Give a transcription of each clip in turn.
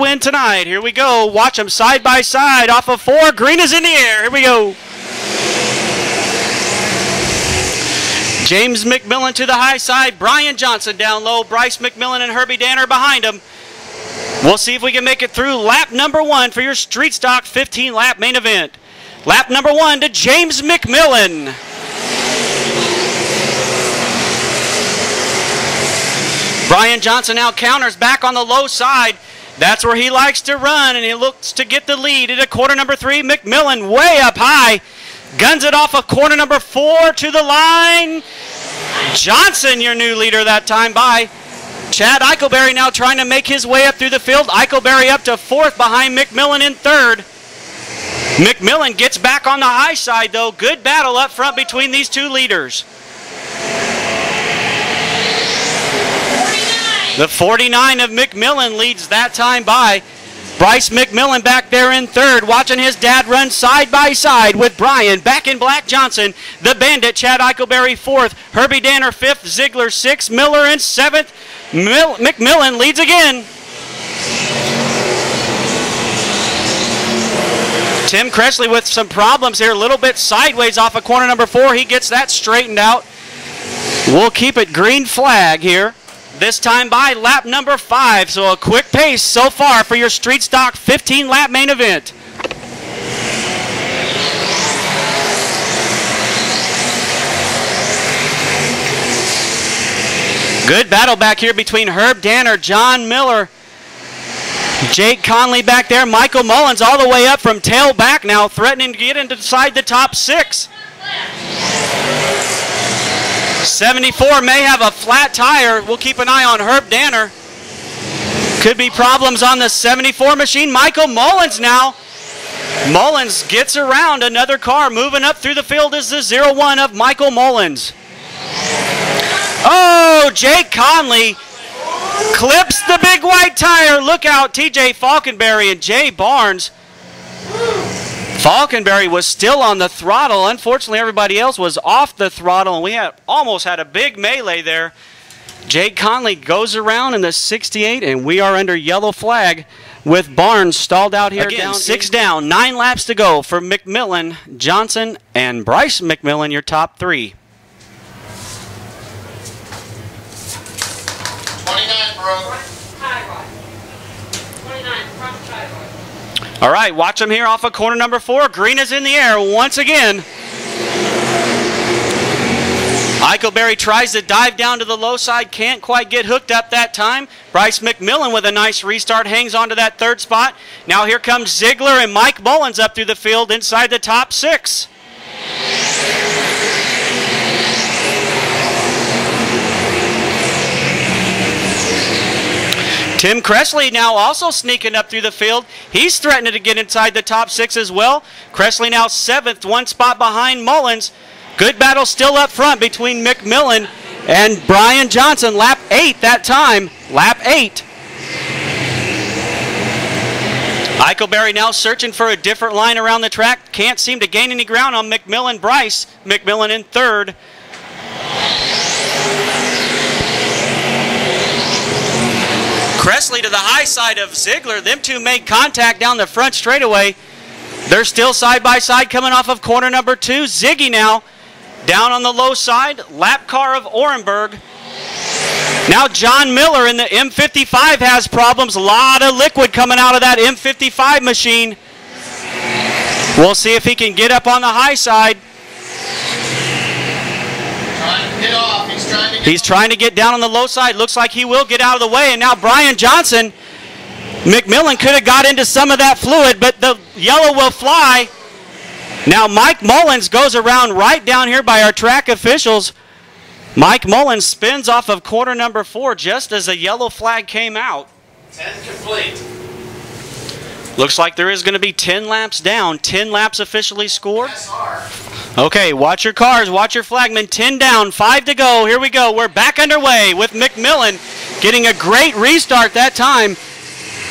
win tonight. Here we go. Watch them side by side off of 4. Green is in the air. Here we go. James McMillan to the high side. Brian Johnson down low. Bryce McMillan and Herbie Danner behind him. We'll see if we can make it through lap number 1 for your Street Stock 15-lap main event. Lap number 1 to James McMillan. Brian Johnson now counters back on the low side. That's where he likes to run, and he looks to get the lead into corner number 3. McMillan way up high. Guns it off of corner number 4 to the line. Johnson, your new leader that time by. Chad Eichelberry now trying to make his way up through the field. Eichelberry up to 4th behind McMillan in 3rd. McMillan gets back on the high side, though. Good battle up front between these two leaders. The 49 of McMillan leads that time by. Bryce McMillan back there in 3rd, watching his dad run side by side with Brian. Back in black Johnson, the Bandit, Chad Eichelberry 4th, Herbie Danner 5th, Ziegler 6th, Miller in 7th. McMillan leads again. Tim Cressley with some problems here, a little bit sideways off of corner number 4. He gets that straightened out. We'll keep it green flag here. This time by lap number 5, so a quick pace so far for your Street Stock 15-lap main event. Good battle back here between Herb Danner, John Miller, Jake Conley back there, Michael Mullins all the way up from tail back now, threatening to get inside the top 6. 74 may have a flat tire. We'll keep an eye on Herb Danner. Could be problems on the 74 machine. Michael Mullins now. Mullins gets around another car. Moving up through the field is the 01 of Michael Mullins. Oh, Jake Conley clips the big white tire. Look out, TJ Falkenberry and Jay Barnes. Falkenberry was still on the throttle. Unfortunately, everybody else was off the throttle, and we almost had a big melee there. Jake Conley goes around in the 68, and we are under yellow flag with Barnes stalled out here. Again, 6 down, 9 laps to go for McMillan, Johnson, and Bryce McMillan, your top 3. 29, bro. All right, watch them here off of corner number 4. Green is in the air once again. Eichelberry tries to dive down to the low side, can't quite get hooked up that time. Bryce McMillan with a nice restart hangs on to that 3rd spot. Now here comes Ziegler and Mike Mullins up through the field inside the top 6. Tim Cressley now also sneaking up through the field. He's threatening to get inside the top 6 as well. Cressley now 7th, 1 spot behind Mullins. Good battle still up front between McMillan and Brian Johnson. Lap 8 that time. Lap 8. Eichelberry now searching for a different line around the track. Can't seem to gain any ground on McMillan. Bryce McMillan in 3rd. Cressley to the high side of Ziegler. Them two make contact down the front straightaway. They're still side by side coming off of corner number 2. Ziggy now down on the low side. Lap car of Orenburg. Now John Miller in the M55 has problems. A lot of liquid coming out of that M55 machine. We'll see if he can get up on the high side. He's trying to get down on the low side. Looks like he will get out of the way. And now Brian Johnson. McMillan could have got into some of that fluid, but the yellow will fly. Now Mike Mullins goes around right down here by our track officials. Mike Mullins spins off of corner number 4 just as a yellow flag came out. 10 complete. Looks like there is going to be 10 laps down. 10 laps officially scored. Yes, sir. Okay, watch your cars, watch your flagmen. 10 down, 5 to go. Here we go. We're back underway with McMillan getting a great restart that time.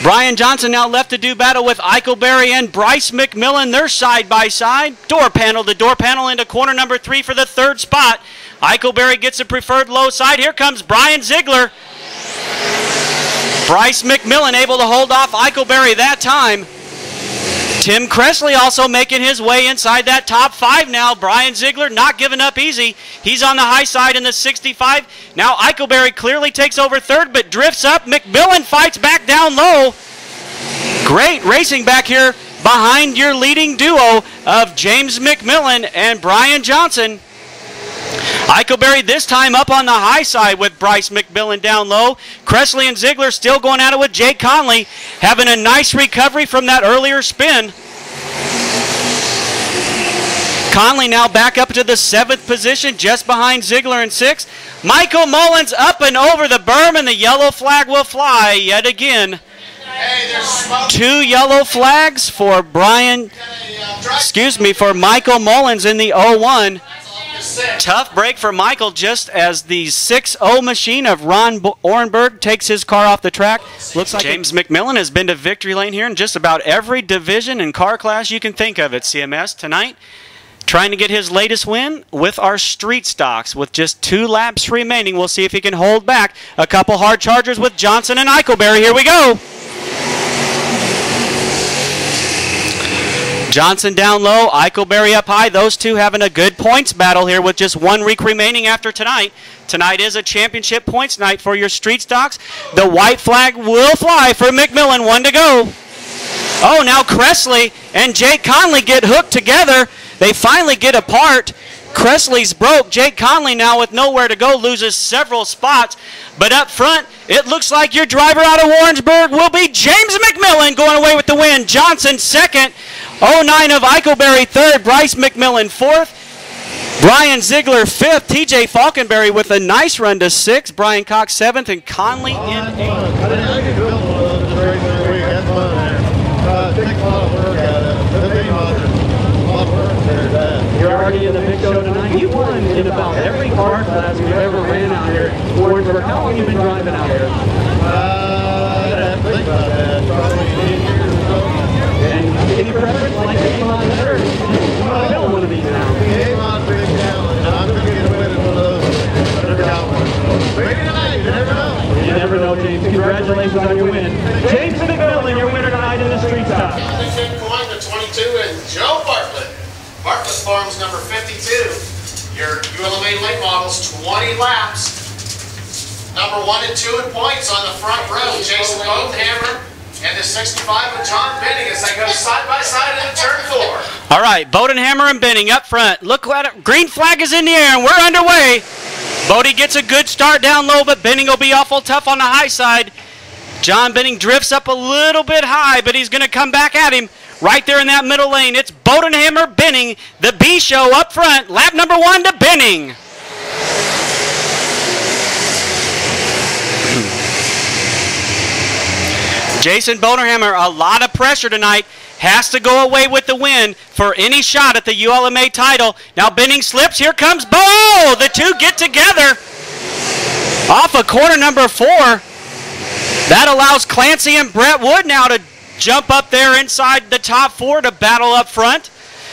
Brian Johnson now left to do battle with Eichelberry and Bryce McMillan. They're side by side. Door panel to door panel into corner number 3 for the 3rd spot. Eichelberry gets a preferred low side. Here comes Brian Ziegler. Bryce McMillan able to hold off Eichelberry that time. Tim Cressley also making his way inside that top 5 now. Brian Ziegler not giving up easy. He's on the high side in the 65. Now Eichelberry clearly takes over third, but drifts up. McMillan fights back down low. Great racing back here behind your leading duo of James McMillan and Brian Johnson. Eichelberry this time up on the high side with Bryce McMillan down low. Cressley and Ziegler still going at it with Jake Conley, having a nice recovery from that earlier spin. Conley now back up to the 7th position, just behind Ziegler in 6th. Michael Mullins up and over the berm, and the yellow flag will fly yet again. Hey, 2 yellow flags for for Michael Mullins in the 01. Tough break for Michael, just as the 6-0 machine of Ron Orenberg takes his car off the track. Looks like James McMillan has been to victory lane here in just about every division and car class you can think of at CMS tonight. Trying to get his latest win with our street stocks. With just 2 laps remaining, we'll see if he can hold back a couple hard chargers with Johnson and Eichelberry. Here we go. Johnson down low, Eichelberry up high. Those two having a good points battle here with just 1 week remaining after tonight. Tonight is a championship points night for your street stocks. The white flag will fly for McMillan. 1 to go. Oh, now Cressley and Jake Conley get hooked together. They finally get apart. Cressley's broke. Jake Conley now with nowhere to go loses several spots. But up front, it looks like your driver out of Warrensburg will be James McMillan going away with the win. Johnson 2nd. 09 of Eichelberry 3rd. Bryce McMillan 4th. Brian Ziegler 5th. TJ Falkenberry with a nice run to 6th. Brian Cox 7th. And Conley in 8th. You're already in the big show tonight. You won in about every car class we've ever ran out here in Warrensburg. How long have you been driving out here? I'd have to think about that. Probably 8 years or so. And any preference, like the A-Mod better? You want to build one of these now? The A-Mod's big challenge. I'm going to get away with one of those. Maybe tonight, you never know. You never know, James. Congratulations on your win. James McMillan, your winner tonight in the street stock. Championship coin to 22 and Joe Bartlett. Bartlett Farms number 52. Your ULMA late models, 20 laps. Number 1 and 2 in points on the front row. Jason Bodenhammer and the 65 with John Benning as they go side by side in the turn 4. All right, Bodenhammer and Benning up front. Look at it. Green flag is in the air, and we're underway. Bodie gets a good start down low, but Benning will be awful tough on the high side. John Benning drifts up a little bit high, but he's going to come back at him. Right there in that middle lane, it's Bodenhammer, Benning, the B show up front. Lap number 1 to Benning. Jason Bodenhammer, a lot of pressure tonight. Has to go away with the win for any shot at the ULMA title. Now Benning slips. Here comes Bo. The two get together off of corner number 4. That allows Clancy and Brett Wood now to jump up there inside the top 4 to battle up front.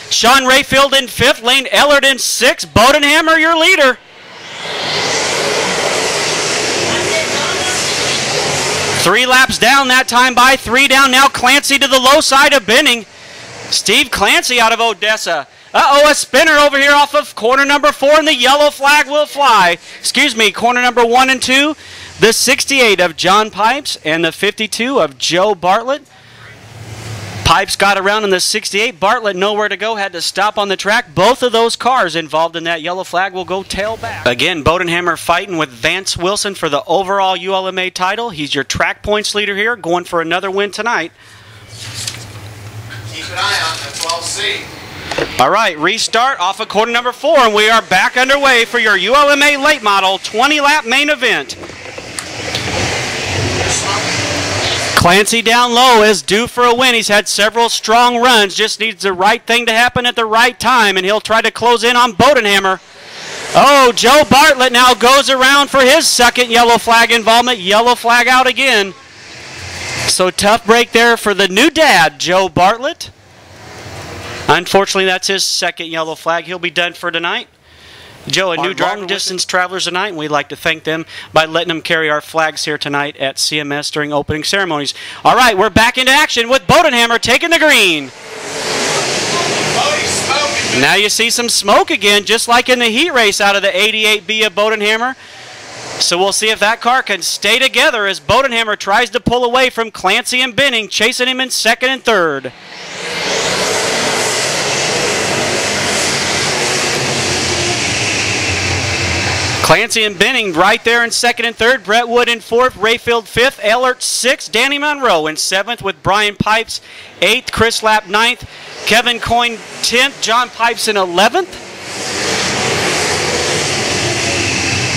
Sean Rayfield in 5th, Lane Ellard in 6th. Bodenhammer, your leader. 3 laps down that time by 3 down. Now Clancy to the low side of Benning. Steve Clancy out of Odessa. Uh-oh, a spinner over here off of corner number 4, and the yellow flag will fly. Excuse me, corner number 1 and 2. The 68 of John Pipes and the 52 of Joe Bartlett. Pipes got around in the 68. Bartlett nowhere to go, had to stop on the track. Both of those cars involved in that yellow flag will go tail back. Again, Bodenhammer fighting with Vance Wilson for the overall ULMA title. He's your track points leader here, going for another win tonight. Keep an eye on the 12C. All right, restart off of corner number 4, and we are back underway for your ULMA late model 20-lap main event. Clancy down low is due for a win. He's had several strong runs, just needs the right thing to happen at the right time, and he'll try to close in on Bodenhammer. Oh, Joe Bartlett now goes around for his 2nd yellow flag involvement. Yellow flag out again. So tough break there for the new dad, Joe Bartlett. Unfortunately, that's his 2nd yellow flag. He'll be done for tonight. Joe, a new long-distance travelers tonight, and we'd like to thank them by letting them carry our flags here tonight at CMS during opening ceremonies. All right, we're back into action with Bodenhammer taking the green. Now you see some smoke again, just like in the heat race out of the 88B of Bodenhammer. So we'll see if that car can stay together as Bodenhammer tries to pull away from Clancy and Benning, chasing him in second and third. Clancy and Benning right there in second and third. Brett Wood in fourth. Rayfield fifth. Ehlert sixth. Danny Monroe in seventh with Brian Pipes eighth. Chris Lapp ninth. Kevin Coyne 10th. John Pipes in 11th.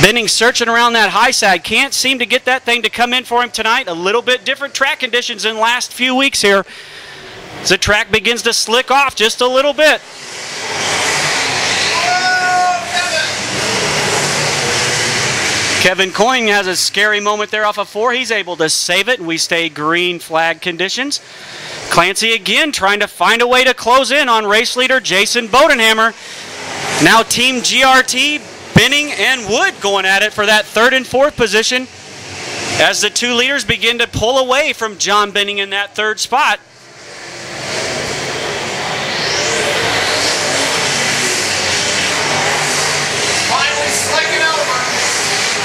Benning searching around that high side. Can't seem to get that thing to come in for him tonight. A little bit different track conditions in the last few weeks here. As the track begins to slick off just a little bit. Kevin Coyne has a scary moment there off of 4. He's able to save it, and we stay green flag conditions. Clancy again trying to find a way to close in on race leader Jason Bodenhammer. Now Team GRT, Benning and Wood going at it for that third and fourth position as the two leaders begin to pull away from John Benning in that third spot.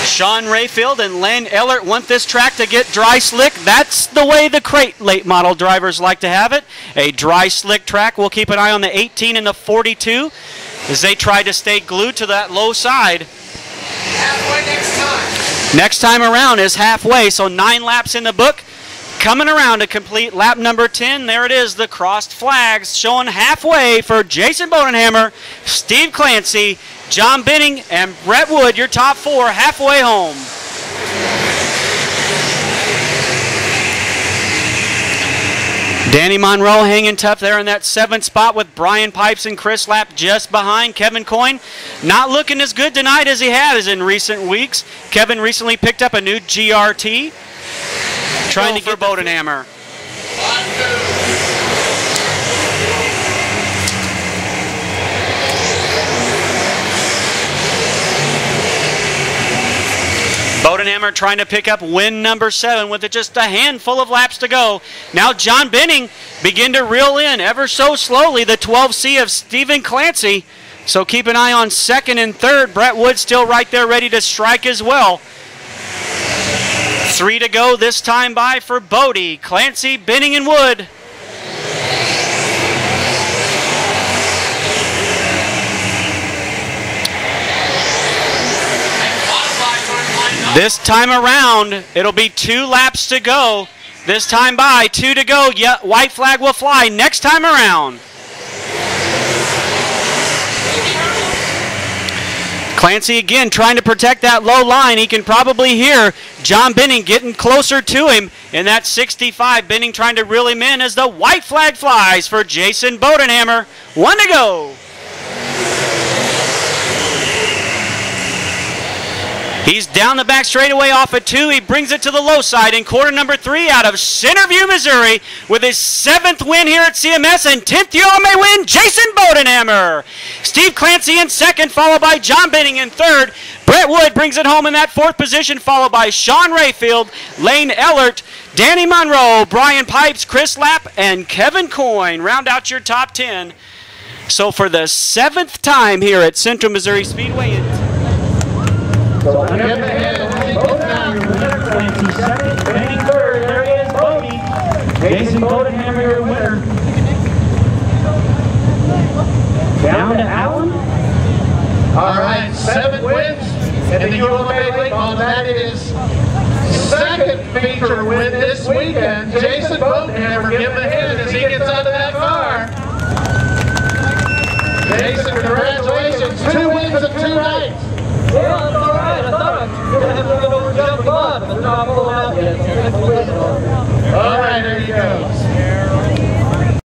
Sean Rayfield and Len Ehlert want this track to get dry slick. That's the way the crate late model drivers like to have it. A dry slick track. We'll keep an eye on the 18 and the 42 as they try to stay glued to that low side. Halfway next time. Next time around is halfway, so 9 laps in the book. Coming around to complete lap number 10. There it is, the crossed flags showing halfway for Jason Bodenhammer, Steve Clancy, John Benning, and Brett Wood, your top 4 halfway home. Danny Monroe hanging tough there in that 7th spot with Brian Pipes and Chris Lapp just behind. Kevin Coyne not looking as good tonight as he has in recent weeks. Kevin recently picked up a new GRT. Trying to get Bodenhammer. Bodenhammer trying to pick up win number 7 with just a handful of laps to go. Now John Benning begin to reel in ever so slowly the 12C of Stephen Clancy. So keep an eye on second and third. Brett Wood still right there ready to strike as well. 3 to go this time by for Bodie, Clancy, Benning, and Wood. This time around, it'll be 2 laps to go. This time by, 2 to go. Yeah, white flag will fly next time around. Clancy again trying to protect that low line. He can probably hear John Benning getting closer to him in that 65. Benning trying to reel him in as the white flag flies for Jason Bodenhammer. 1 to go. He's down the back straightaway off at 2. He brings it to the low side in corner number 3 out of Centerview, Missouri with his 7th win here at CMS and 10th ULMA win, Jason Bodenhammer. Steve Clancy in second, followed by John Benning in third. Brett Wood brings it home in that 4th position, followed by Sean Rayfield, Lane Ehlert, Danny Monroe, Brian Pipes, Chris Lapp, and Kevin Coyne. Round out your top 10. So for the 7th time here at Central Missouri Speedway, So up ahead, Bodenhammer, winner, Clancy second, Benning third. There he is, Bodie. Jason Bodenhammer, your winner. Down to Allen. All right, 7 wins in the ULMA League. On that is second feature win this weekend. Jason Bodenhammer, give him a hand as he gets onto that car. Jason, congratulations. 2 wins in 2 nights. Yeah, that's all right. I thought I was going to have to get over jump a lot, but no,